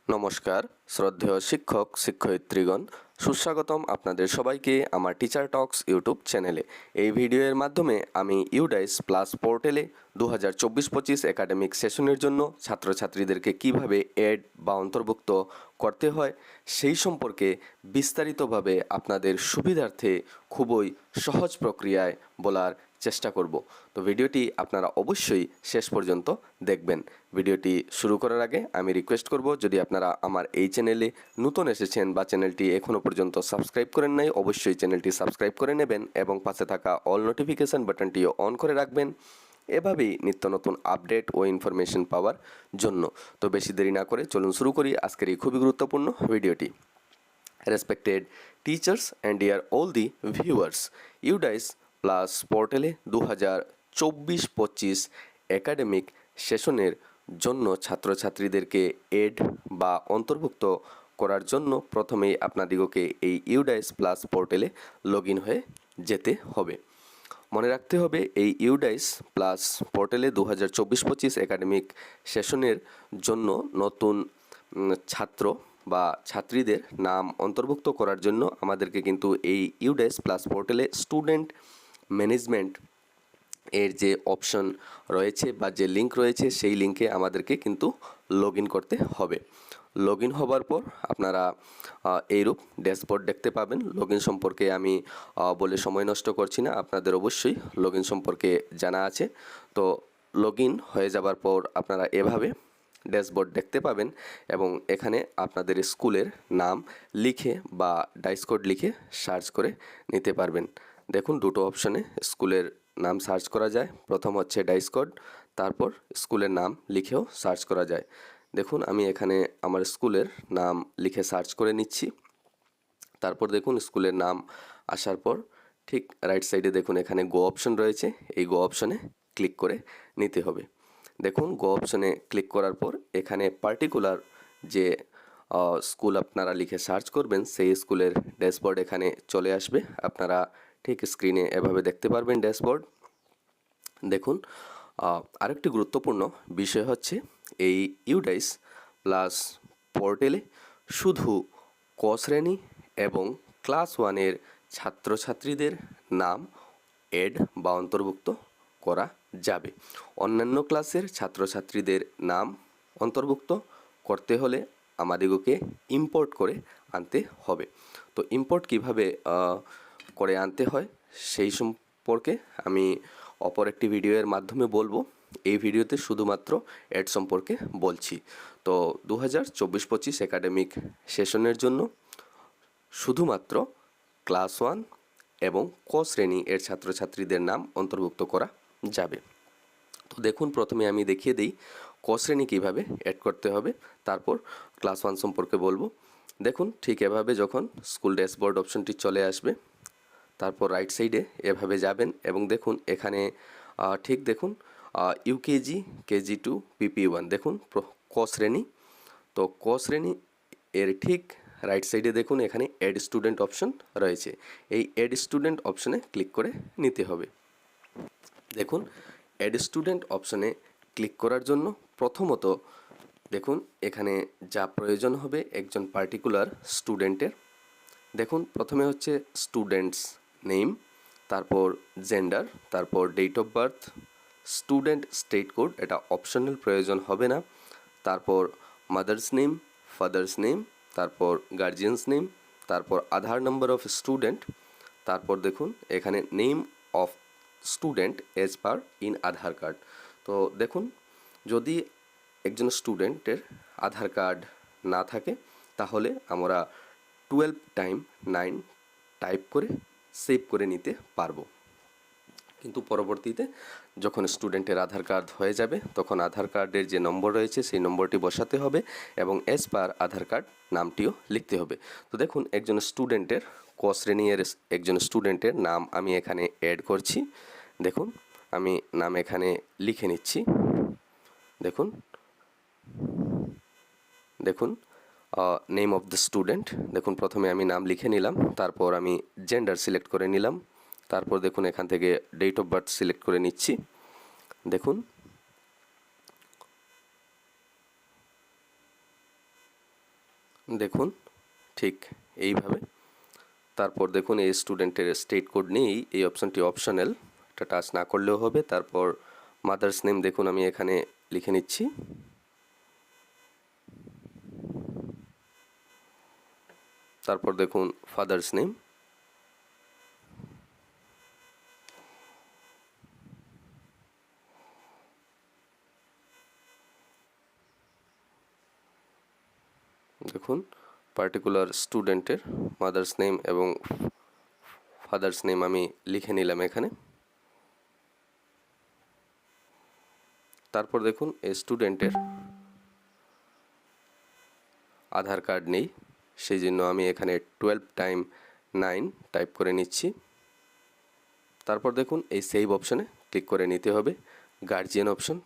নমস্কার শ্রদ্ধেয় শিক্ষক শিক্ষয়িত্রীগণ, সুস্বাগতম আপনাদের সবাইকে আমার টিচার টক্স ইউটিউব চ্যানেলে। এই ভিডিওর মাধ্যমে আমি ইউডাইস প্লাস পোর্টালে 2024-25 একাডেমিক সেশনের জন্য ছাত্রছাত্রীদেরকে কিভাবে এড বা অন্তর্ভুক্ত করতে হয় সেই সম্পর্কে বিস্তারিতভাবে আপনাদের সুবিধার্থে খুবই সহজ প্রক্রিয়ায় বলার চেষ্টা করব। তো ভিডিওটি আপনারা অবশ্যই শেষ পর্যন্ত দেখবেন। ভিডিওটি শুরু করার আগে আমি রিকোয়েস্ট করব, যদি আপনারা আমার এই চ্যানেলে নতুন এসেছেন বা চ্যানেলটি এখনও পর্যন্ত সাবস্ক্রাইব করেন নাই, অবশ্যই চ্যানেলটি সাবস্ক্রাইব করে নেবেন এবং পাশে থাকা অল নোটিফিকেশান বাটনটিও অন করে রাখবেন, এভাবেই নিত্য নতুন আপডেট ও ইনফরমেশন পাওয়ার জন্য। তো বেশি দেরি না করে চলুন শুরু করি আজকের এই খুবই গুরুত্বপূর্ণ ভিডিওটি। Respected teachers and dear all the viewers, UDICE plus পোর্টালে 2024-25 একাডেমিক সেশনের জন্য ছাত্রছাত্রীদেরকে এড বা অন্তর্ভুক্ত করার জন্য প্রথমেই আপনাদিগকে এই ইউডাইস প্লাস পোর্টালে লগ ইন হয়ে যেতে হবে। মনে রাখতে হবে, এই ইউডাইস প্লাস পোর্টালে 2024-25 একাডেমিক সেশনের জন্য নতুন ছাত্র বা ছাত্রীদের নাম অন্তর্ভুক্ত করার জন্য আমাদেরকে কিন্তু এই ইউডাইস প্লাস পোর্টালে স্টুডেন্ট ম্যানেজমেন্ট এর যে অপশন রয়েছে বা যে লিঙ্ক রয়েছে সেই লিঙ্কে আমাদেরকে কিন্তু লগ ইন করতে হবে। লগ ইন হবার পর আপনারা এইরূপ ড্যাশবোর্ড দেখতে পাবেন। লগ ইন সম্পর্কে আমি বলে সময় নষ্ট করছি না, আপনাদের অবশ্যই লগ ইন সম্পর্কে জানা আছে। তো লগ ইন হয়ে যাবার পর আপনারা এভাবে ড্যাশবোর্ড দেখতে পাবেন এবং এখানে আপনাদের স্কুলের নাম লিখে বা ডাইস কোড লিখে সার্চ করে নিতে পারবেন। দেখুন, দুটো অপশনে স্কুলের নাম সার্চ করা যায়। প্রথম হচ্ছে ডাইস কোড, তারপর স্কুলের নাম লিখেও সার্চ করা যায়। দেখুন, আমি এখানে আমার স্কুলের নাম লিখে সার্চ করে নিচ্ছি। তারপর দেখুন, স্কুলের নাম আসার পর ঠিক রাইট সাইডে দেখুন এখানে গো অপশন রয়েছে, এই গো অপশনে ক্লিক করে নিতে হবে। দেখুন, গো অপশনে ক্লিক করার পর এখানে পার্টিকুলার যে স্কুল আপনারা লিখে সার্চ করবেন সেই স্কুলের ড্যাশবোর্ড এখানে চলে আসবে। আপনারা ঠিক স্ক্রিনে এভাবে দেখতে পারবেন ড্যাশবোর্ড। দেখুন, আরেকটি গুরুত্বপূর্ণ বিষয় হচ্ছে এই ইউডাইস প্লাস পোর্টালে শুধু ক শ্রেণী এবং ক্লাস 1-এর ছাত্রছাত্রীদের নাম এড বা অন্তর্ভুক্ত করা যাবে। অন্যান্য ক্লাসের ছাত্রছাত্রীদের নাম অন্তর্ভুক্ত করতে হলে আমাদিগকে ইম্পোর্ট করে আনতে হবে। তো ইম্পোর্ট কিভাবে করে আনতে হয় সেই সম্পর্কে আমি অপর একটি ভিডিওর মাধ্যমে বলবো। এই ভিডিওতে শুধুমাত্র এড সম্পর্কে বলছি। তো 2024-25 একাডেমিক সেশনের জন্য শুধুমাত্র ক্লাস 1 এবং ক শ্রেণী এর ছাত্রছাত্রীদের নাম অন্তর্ভুক্ত করা যাবে। তো দেখুন, প্রথমে আমি দেখিয়ে দিই ক শ্রেণী কীভাবে অ্যাড করতে হবে, তারপর ক্লাস 1 সম্পর্কে বলবো। দেখুন, ঠিক এভাবে যখন স্কুল ড্যাশবোর্ড অপশনটি চলে আসবে, তারপর রাইট সাইডে এভাবে যাবেন এবং দেখুন এখানে ঠিক দেখুন ইউকেজি, KG2, PP1 দেখুন ক শ্রেণী। তো ক শ্রেণী এর ঠিক রাইট সাইডে দেখুন এখানে অ্যাড স্টুডেন্ট অপশন রয়েছে, এই অ্যাড স্টুডেন্ট অপশনে ক্লিক করে নিতে হবে। দেখুন, অ্যাড স্টুডেন্ট অপশনে ক্লিক করার জন্য প্রথমত দেখুন এখানে যা প্রয়োজন হবে একজন পার্টিকুলার স্টুডেন্টের। দেখুন, প্রথমে হচ্ছে স্টুডেন্টস নেম, তারপর জেন্ডার, তারপর date of birth, student state code, এটা অপশনাল, প্রয়োজন হবে না। তারপর মাদার্স নেম, ফাদার্স নেম, তারপর গার্জিয়ানস নেম, তারপর আধার নাম্বার অফ স্টুডেন্ট, তারপর দেখুন এখানে name of student as per in Aadhaar card. তো দেখুন, যদি একজন স্টুডেন্টের আধার কার্ড না থাকে তাহলে আমরা 12x9 টাইপ করে সেভ করে নিতে পারবো। কিন্তু পরবর্তীতে যখন স্টুডেন্টের আধার কার্ড হয়ে যাবে তখন আধার কার্ডের যে নম্বর রয়েছে সেই নম্বরটি বসাতে হবে এবং এজ পার আধার কার্ড নামটিও লিখতে হবে। তো দেখুন, একজন স্টুডেন্টের ক শ্রেণীর একজন স্টুডেন্টের নাম আমি এখানে অ্যাড করছি। দেখুন, আমি নাম এখানে লিখে নিচ্ছি। দেখুন দেখুন নেম অফ দ্য স্টুডেন্ট, দেখুন প্রথমে আমি নাম লিখে নিলাম, তারপর আমি জেন্ডার সিলেক্ট করে নিলাম, তারপর দেখুন এখান থেকে ডেট অফ বার্থ সিলেক্ট করে নিচ্ছি। দেখুন দেখুন ঠিক এইভাবে। তারপর দেখুন এই স্টুডেন্টের স্টেট কোড নেই, এই অপশানটি অপশনাল, এটা টাচ না করলেও হবে। তারপর মাদার্স নেম দেখুন আমি এখানে লিখে নিচ্ছি। তারপর দেখুন ফাদার্স নেম, দেখুন পার্টিকুলার স্টুডেন্টের মাদার্স নেম এবং ফাদার্স নেম আমি লিখে নিলাম এখানে। তারপর দেখুন এই স্টুডেন্টের আধার কার্ড নেই, সেই জন্য আমি এখানে 12 টাইম 9 টাইপ করে নিচ্ছি। তারপর দেখুন এই সেভ অপশানে ক্লিক করে নিতে হবে। গার্জিয়ান অপশন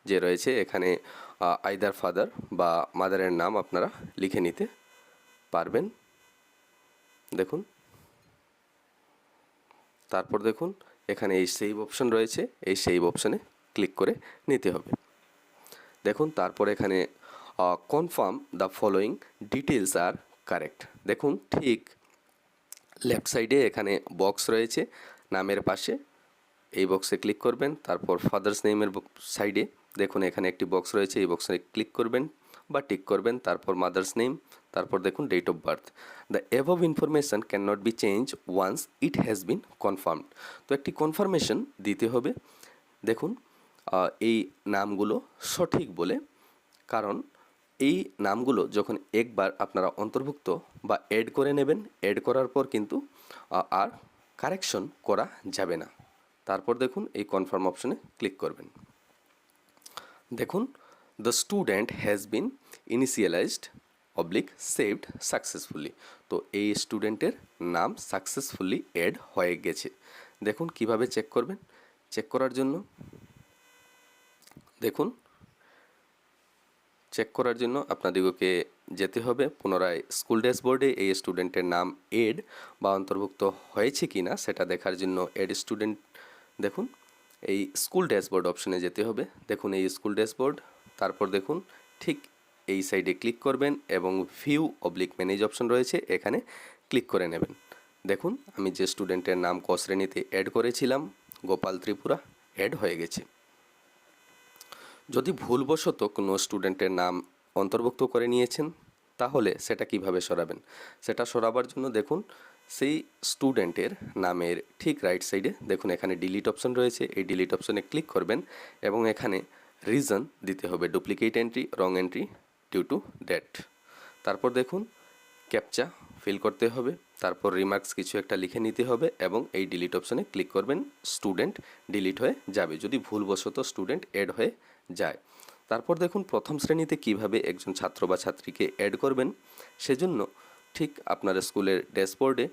যে রয়েছে এখানে আইদার ফাদার বা মাদারের নাম আপনারা লিখে নিতে পারবেন। দেখুন তারপর দেখুন এখানে এই সেভ অপশন রয়েছে, এই সেভ অপশানে ক্লিক করে নিতে হবে। দেখুন তারপর এখানে confirm the following details are correct. দেখুন ঠিক লেফট সাইডে এখানে বক্স রয়েছে নামের পাশে, এই বক্সে ক্লিক করবেন। তারপর ফাদার্স নেমের সাইডে দেখুন এখানে একটি বক্স রয়েছে, এই বক্সে ক্লিক করবেন বা টিক করবেন। তারপর মাদার্স নেম, তারপর দেখুন date of birth. The above information can not be change once it has been confirmed. তো একটি কনফার্মেশন দিতে হবে। দেখুন এই নামগুলো সঠিক বলে, কারণ এই নামগুলো যখন একবার আপনারা অন্তর্ভুক্ত বা অ্যাড করে নেবেন, অ্যাড করার পর কিন্তু আর কারেকশন করা যাবে না। তারপর দেখুন এই কনফার্ম অপশনে ক্লিক করবেন। দেখুন the student has been initialised oblique saved successfully. তো এই স্টুডেন্টের নাম সাকসেসফুলি অ্যাড হয়ে গেছে। দেখুন কিভাবে চেক করবেন। চেক করার জন্য দেখুন চেক করার জন্য আপনাদিগকে যেতে হবে পুনরায় স্কুল ড্যাশবোর্ডে এই স্টুডেন্টের নাম এড বা অন্তর্ভুক্ত হয়েছে কি না সেটা দেখার জন্য এড স্টুডেন্ট দেখুন এই স্কুল ড্যাশবোর্ড অপশনে যেতে হবে। দেখুন এই স্কুল ড্যাশবোর্ড, তারপর দেখুন ঠিক এই সাইডে ক্লিক করবেন এবং ভিউ অবলিক ম্যানেজ অপশন রয়েছে, এখানে ক্লিক করে নেবেন। দেখুন আমি যে স্টুডেন্টের নাম ক শ্রেণীতে অ্যাড করেছিলাম গোপাল ত্রিপুরা, অ্যাড হয়ে গেছে। যদি ভুলবশত কোনো স্টুডেন্টের নাম অন্তর্ভুক্ত করে নিয়েছেন তাহলে সেটা কিভাবে সরাবেন। সেটা সরাবার জন্য দেখুন সেই স্টুডেন্টের নামের ঠিক রাইট সাইডে দেখুন এখানে ডিলিট অপশন রয়েছে, এই ডিলিট অপশনে ক্লিক করবেন এবং এখানে রিজন দিতে হবে duplicate entry, wrong entry, due to date. তারপর দেখুন ক্যাপচা ফিল করতে হবে, তারপর রিমার্কস কিছু একটা লিখে নিতে হবে এবং এই ডিলিট অপশনে ক্লিক করবেন। স্টুডেন্ট ডিলিট হয়ে যাবে যদি ভুলবশত স্টুডেন্ট অ্যাড হয়ে যায়। তারপর দেখুন প্রথম শ্রেণীতে কিভাবে একজন ছাত্র বা ছাত্রীকে অ্যাড করবেন, সেজন্য ঠিক আপনার স্কুলের ড্যাশবোর্ডে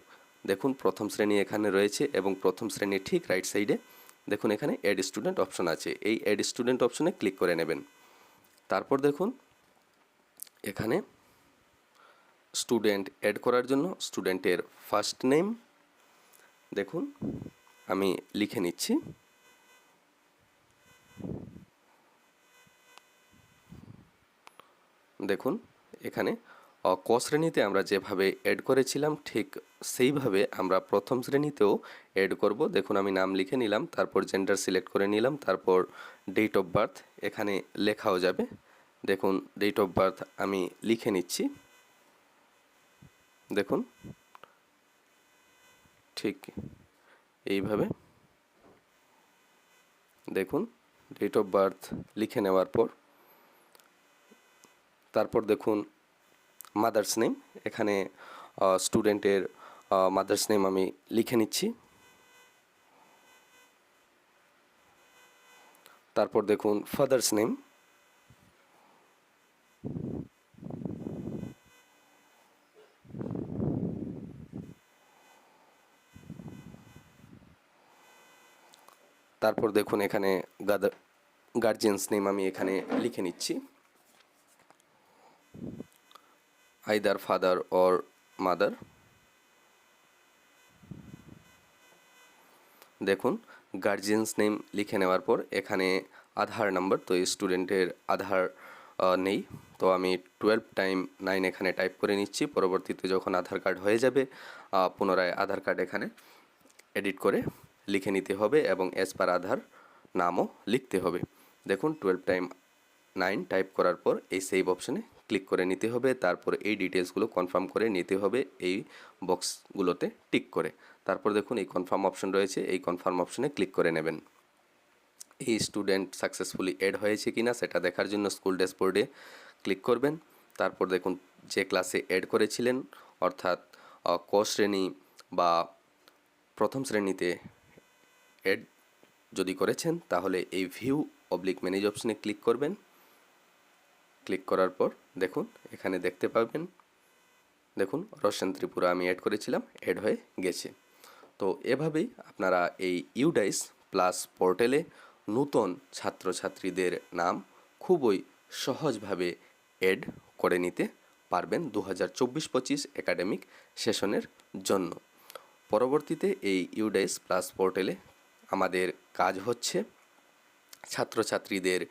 দেখুন প্রথম শ্রেণী এখানে রয়েছে এবং প্রথম শ্রেণীর ঠিক রাইট সাইডে দেখুন এখানে অ্যাড স্টুডেন্ট অপশন আছে, এই অ্যাড স্টুডেন্ট অপশনে ক্লিক করে নেবেন। তারপর দেখুন এখানে স্টুডেন্ট অ্যাড করার জন্য স্টুডেন্টের ফার্স্ট নেম দেখুন আমি লিখে নিচ্ছি। দেখুন এখানে ক শ্রেণীতে আমরা যেভাবে অ্যাড করেছিলাম ঠিক সেইভাবে আমরা প্রথম শ্রেণীতেও অ্যাড করব। দেখুন আমি নাম লিখে নিলাম, তারপর জেন্ডার সিলেক্ট করে নিলাম, তারপর ডেট অফ বার্থ এখানে লেখাও যাবে। দেখুন ডেট অফ বার্থ আমি লিখে নিচ্ছি। দেখুন ঠিক এইভাবে দেখুন ডেট অফ বার্থ লিখে নেওয়ার পর তারপর দেখুন মাদার্স নেম, এখানে স্টুডেন্টের মাদার্স নেম আমি লিখে নিচ্ছি। তারপর দেখুন ফাদার্স নেম, তারপর দেখুন এখানে গার্জিয়ানস নেম আমি এখানে লিখে নিচ্ছি, আইদার ফাদার অর মাদার। দেখুন গার্জিয়ানস নেম লিখে নেওয়ার পর এখানে আধার নাম্বার, তো স্টুডেন্টের আধার নেই তো আমি 12x9 এখানে টাইপ করে নিচ্ছি। পরবর্তীতে যখন আধার কার্ড হয়ে যাবে পুনরায় আধার কার্ড এখানে এডিট করে লিখে নিতে হবে এবং অ্যাজ পার আধার নামও লিখতে হবে। দেখুন 12x9 টাইপ করার পর এই সেভ অপশনে ক্লিক করে নিতে হবে। তারপর এই ডিটেলসগুলো কনফার্ম করে নিতে হবে এই বক্সগুলোতে টিক করে। তারপর দেখুন এই কনফার্ম অপশন রয়েছে, এই কনফার্ম অপশনে ক্লিক করে নেবেন। এই স্টুডেন্ট সাকসেসফুলি এড হয়েছে কিনা সেটা দেখার জন্য স্কুল ড্যাশবোর্ডে ক্লিক করবেন। তারপর দেখুন যে ক্লাসে এড করেছিলেন অর্থাৎ ক শ্রেণী বা প্রথম শ্রেণীতে এড যদি করেছেন তাহলে এই ভিউ অবলিক ম্যানেজ অপশনে ক্লিক করবেন। ক্লিক করার পর দেখুন এখানে দেখতে পাবেন, দেখুন রোশন ত্রিপুরা আমি অ্যাড করেছিলাম, অ্যাড হয়ে গেছে। তো এভাবেই আপনারা এই ইউডাইস প্লাস পোর্টালে নূতন ছাত্রছাত্রীদের নাম খুবই সহজভাবে অ্যাড করে নিতে পারবেন 2024-25 একাডেমিক সেশনের জন্য। পরবর্তীতে এই ইউডাইস প্লাস পোর্টালে আমাদের কাজ হচ্ছে ছাত্রছাত্রীদের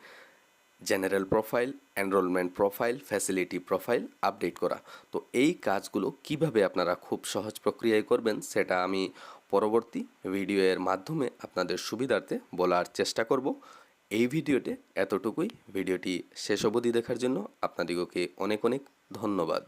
general profile, enrolment profile, facility profile update করা। তো এই কাজগুলো কিভাবে আপনারা খুব সহজ প্রক্রিয়ায় করবেন সেটা আমি পরবর্তী ভিডিওর মাধ্যমে আপনাদের সুবিধার্থে বলার চেষ্টা করব। এই ভিডিওতে এতটুকুই। ভিডিওটি শেষ অবধি দেখার জন্য আপনাদিগকে অনেক অনেক ধন্যবাদ।